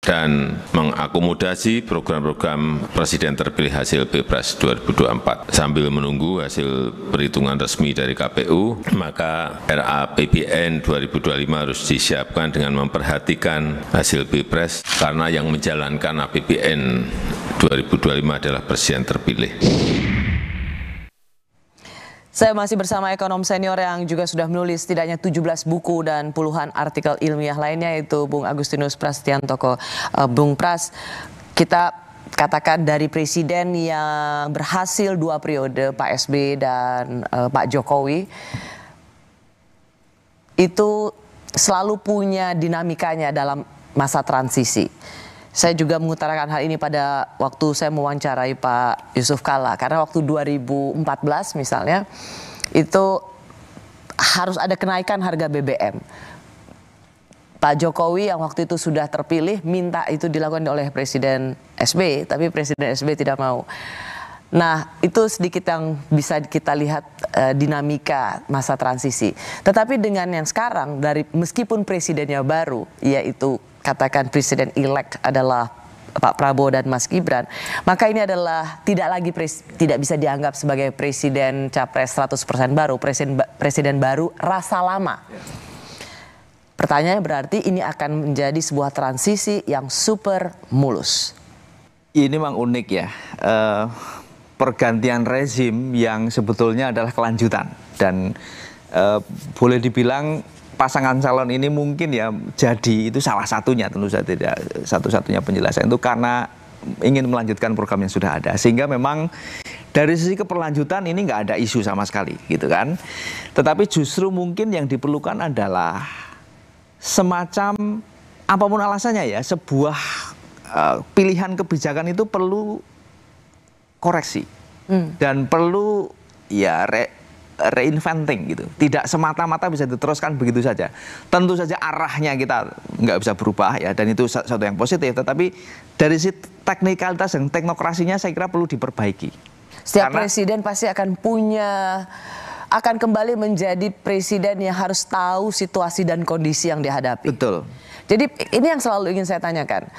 dan mengakomodasi program-program Presiden terpilih hasil Pilpres 2024. Sambil menunggu hasil perhitungan resmi dari KPU, maka RAPBN 2025 harus disiapkan dengan memperhatikan hasil Pilpres karena yang menjalankan APBN 2025 adalah Presiden terpilih. Saya masih bersama ekonom senior yang juga sudah menulis setidaknya 17 buku dan puluhan artikel ilmiah lainnya, yaitu Bung Agustinus Prasetyanto. Bung Pras, kita katakan dari presiden yang berhasil 2 periode, Pak SBY dan Pak Jokowi, itu selalu punya dinamikanya dalam masa transisi. Saya juga mengutarakan hal ini pada waktu saya mewawancarai Pak Yusuf Kalla, karena waktu 2014 misalnya itu harus ada kenaikan harga BBM. Pak Jokowi yang waktu itu sudah terpilih minta itu dilakukan oleh Presiden SBY, tapi Presiden SBY tidak mau. Nah, itu sedikit yang bisa kita lihat dinamika masa transisi. Tetapi dengan yang sekarang, meskipun presidennya baru, yaitu katakan presiden elect adalah Pak Prabowo dan Mas Gibran, maka ini adalah tidak bisa dianggap sebagai presiden capres 100% baru, presiden baru rasa lama. Pertanyaannya berarti ini akan menjadi sebuah transisi yang super mulus. Ini memang unik ya, pergantian rezim yang sebetulnya adalah kelanjutan, dan boleh dibilang pasangan calon ini mungkin ya jadi itu salah satunya, tentu saja tidak satu-satunya penjelasan itu karena ingin melanjutkan program yang sudah ada, sehingga memang dari sisi keberlanjutan ini nggak ada isu sama sekali gitu kan. Tetapi justru mungkin yang diperlukan adalah semacam apapun alasannya ya, sebuah pilihan kebijakan itu perlu koreksi dan perlu ya reinventing gitu. Tidak semata-mata bisa diteruskan begitu saja. Tentu saja arahnya kita nggak bisa berubah ya, dan itu satu yang positif. Tetapi dari sisi teknikalitas dan teknokrasinya saya kira perlu diperbaiki. Setiap presiden pasti akan kembali menjadi presiden yang harus tahu situasi dan kondisi yang dihadapi. Betul. Jadi ini yang selalu ingin saya tanyakan.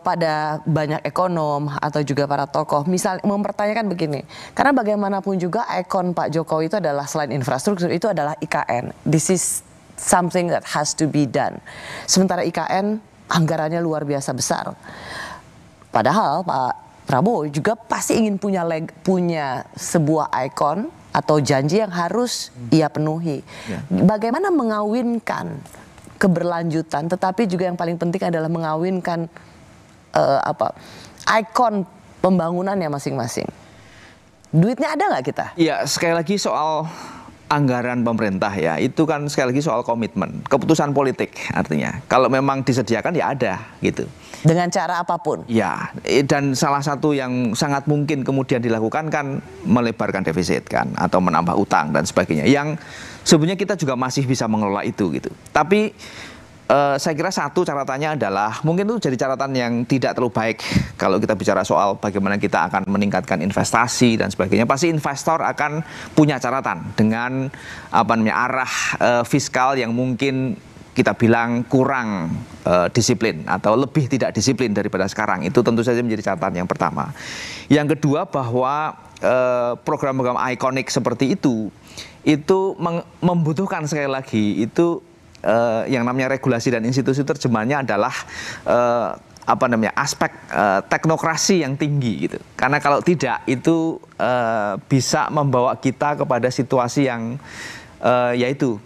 Pada banyak ekonom atau juga para tokoh misal mempertanyakan begini, karena bagaimanapun juga ikon Pak Jokowi itu adalah selain infrastruktur itu adalah IKN. This is something that has to be done. Sementara IKN anggarannya luar biasa besar. Padahal Pak Prabowo juga pasti ingin punya sebuah ikon atau janji yang harus ia penuhi. Bagaimana mengawinkan keberlanjutan, tetapi juga yang paling penting adalah mengawinkan ikon pembangunannya masing-masing. Duitnya ada nggak kita? Ya, sekali lagi soal anggaran pemerintah ya, itu kan sekali lagi soal komitmen, keputusan politik artinya. Kalau memang disediakan ya ada gitu. Dengan cara apapun? Ya, dan salah satu yang sangat mungkin kemudian dilakukan kan melebarkan defisit kan, atau menambah utang dan sebagainya. Yang sebenarnya kita juga masih bisa mengelola itu gitu. Tapi saya kira satu catatannya adalah mungkin itu jadi catatan yang tidak terlalu baik kalau kita bicara soal bagaimana kita akan meningkatkan investasi dan sebagainya. Pasti investor akan punya catatan dengan arah fiskal yang mungkin kita bilang kurang disiplin atau lebih tidak disiplin daripada sekarang. Itu tentu saja menjadi catatan yang pertama. Yang kedua, bahwa program-program ikonik seperti itu membutuhkan sekali lagi itu yang namanya regulasi dan institusi, terjemahannya adalah aspek teknokrasi yang tinggi gitu. Karena kalau tidak itu bisa membawa kita kepada situasi yang yaitu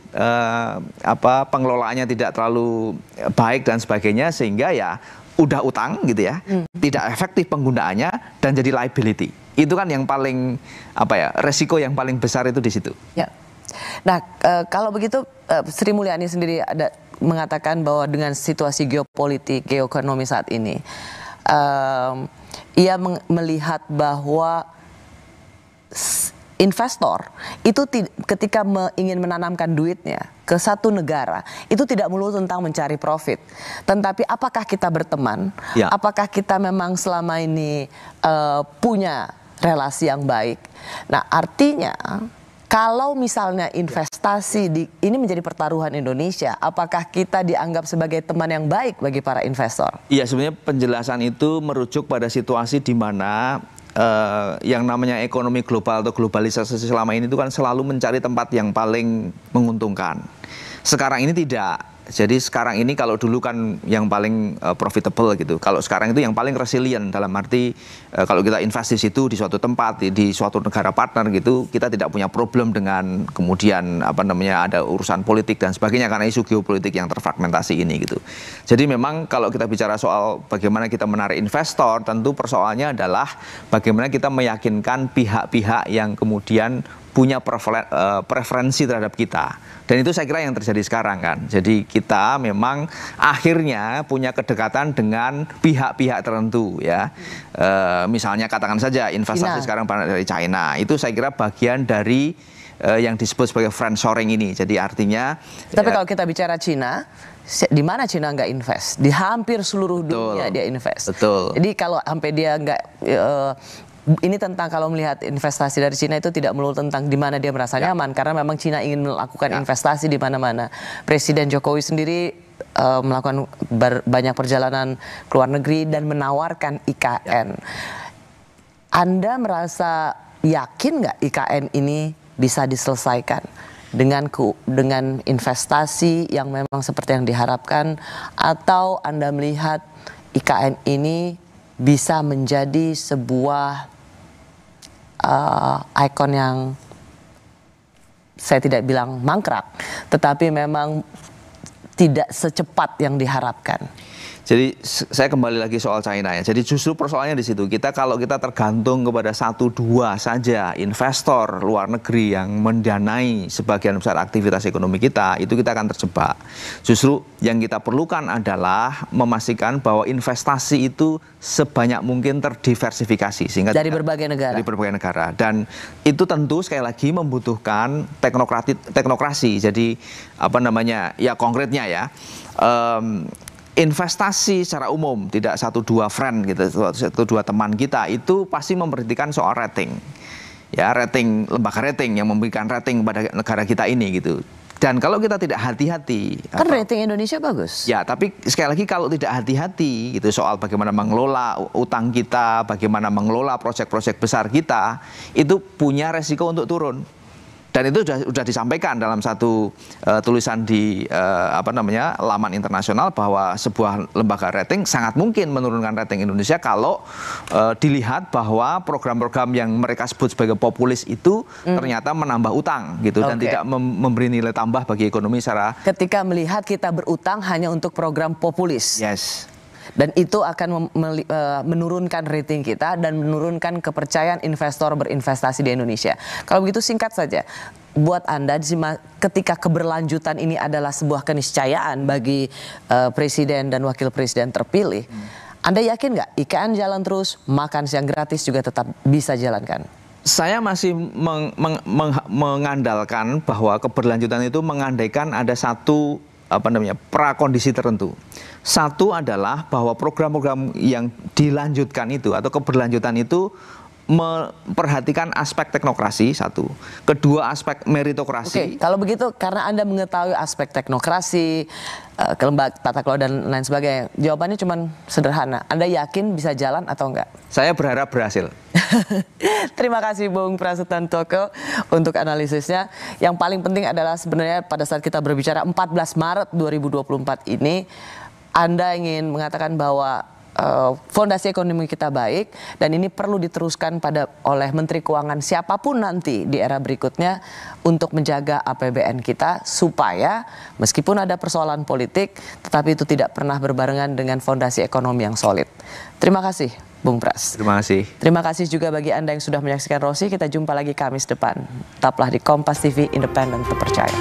pengelolaannya tidak terlalu baik dan sebagainya, sehingga ya udah utang gitu ya, tidak efektif penggunaannya dan jadi liability. Itu kan yang paling resiko yang paling besar itu di situ. Ya. Nah, kalau begitu Sri Mulyani sendiri ada mengatakan bahwa dengan situasi geopolitik, geoekonomi saat ini, ia melihat bahwa investor itu ketika ingin menanamkan duitnya ke satu negara, itu tidak melulu tentang mencari profit, tetapi apakah kita berteman, apakah kita memang selama ini punya relasi yang baik. Nah, artinya Kalau misalnya investasi ini menjadi pertaruhan Indonesia, apakah kita dianggap sebagai teman yang baik bagi para investor? Iya, sebenarnya penjelasan itu merujuk pada situasi di mana yang namanya ekonomi global atau globalisasi selama ini itu kan selalu mencari tempat yang paling menguntungkan. Sekarang ini tidak. Jadi sekarang ini kalau dulu kan yang paling profitable gitu. Kalau sekarang itu yang paling resilient, dalam arti kalau kita invest di situ, di suatu tempat, di suatu negara partner gitu, kita tidak punya problem dengan kemudian ada urusan politik dan sebagainya karena isu geopolitik yang terfragmentasi ini gitu. Jadi memang kalau kita bicara soal bagaimana kita menarik investor, tentu persoalannya adalah bagaimana kita meyakinkan pihak-pihak yang kemudian punya preferensi terhadap kita. Dan itu saya kira yang terjadi sekarang kan. Jadi kita memang akhirnya punya kedekatan dengan pihak-pihak tertentu ya. Misalnya katakan saja investasi sekarang dari China. Itu saya kira bagian dari yang disebut sebagai friendshoring ini. Jadi artinya... Tapi kalau kita bicara China, di mana China nggak invest? Di hampir seluruh dunia dia invest. Betul. Jadi kalau sampai dia nggak... ini tentang kalau melihat investasi dari Cina itu tidak melulu tentang di mana dia merasa nyaman, karena memang Cina ingin melakukan investasi di mana-mana. Presiden Jokowi sendiri melakukan banyak perjalanan ke luar negeri dan menawarkan IKN. Anda merasa yakin nggak IKN ini bisa diselesaikan dengan investasi yang memang seperti yang diharapkan, atau Anda melihat IKN ini bisa menjadi sebuah ikon yang saya tidak bilang mangkrak, tetapi memang tidak secepat yang diharapkan? Jadi saya kembali lagi soal China ya. Jadi justru persoalannya di situ. Kalau kita tergantung kepada 1-2 saja investor luar negeri yang mendanai sebagian besar aktivitas ekonomi kita, itu kita akan terjebak. Justru yang kita perlukan adalah memastikan bahwa investasi itu sebanyak mungkin terdiversifikasi sehingga dari berbagai negara. Dari berbagai negara. Dan itu tentu sekali lagi membutuhkan teknokrasi. Jadi ya konkretnya ya. Investasi secara umum, tidak 1-2 friend gitu, 1-2 teman kita itu pasti memperhatikan soal rating. Ya, lembaga rating yang memberikan rating kepada negara kita ini gitu. Dan kalau kita tidak hati-hati, kan rating Indonesia bagus. Ya, tapi sekali lagi kalau tidak hati-hati gitu soal bagaimana mengelola utang kita, bagaimana mengelola proyek-proyek besar kita, itu punya resiko untuk turun. Dan itu sudah disampaikan dalam satu tulisan di laman internasional bahwa sebuah lembaga rating sangat mungkin menurunkan rating Indonesia kalau dilihat bahwa program-program yang mereka sebut sebagai populis itu ternyata menambah utang gitu dan tidak memberi nilai tambah bagi ekonomi secara... Ketika melihat kita berutang hanya untuk program populis. Yes. Dan itu akan menurunkan rating kita dan menurunkan kepercayaan investor berinvestasi di Indonesia. Kalau begitu singkat saja, buat Anda ketika keberlanjutan ini adalah sebuah keniscayaan bagi presiden dan wakil presiden terpilih, Anda yakin nggak IKN jalan terus, makan siang gratis juga tetap bisa jalankan? Saya masih mengandalkan bahwa keberlanjutan itu mengandaikan ada satu prakondisi tertentu. Satu adalah bahwa program-program yang dilanjutkan itu atau keberlanjutan itu memperhatikan aspek teknokrasi, satu. Kedua, aspek meritokrasi. Oke, kalau begitu karena Anda mengetahui aspek teknokrasi, kelembagaan tata kelola dan lain sebagainya, jawabannya cuma sederhana. Anda yakin bisa jalan atau enggak? Saya berharap berhasil. Terima kasih Bung Prasetantoko untuk analisisnya. Yang paling penting adalah sebenarnya pada saat kita berbicara 14 Maret 2024 ini, Anda ingin mengatakan bahwa fondasi ekonomi kita baik dan ini perlu diteruskan oleh Menteri Keuangan siapapun nanti di era berikutnya untuk menjaga APBN kita supaya meskipun ada persoalan politik tetapi itu tidak pernah berbarengan dengan fondasi ekonomi yang solid. Terima kasih Bung Pras. Terima kasih. Terima kasih juga bagi Anda yang sudah menyaksikan Rosi. Kita jumpa lagi Kamis depan. Tetaplah di Kompas TV, independen terpercaya.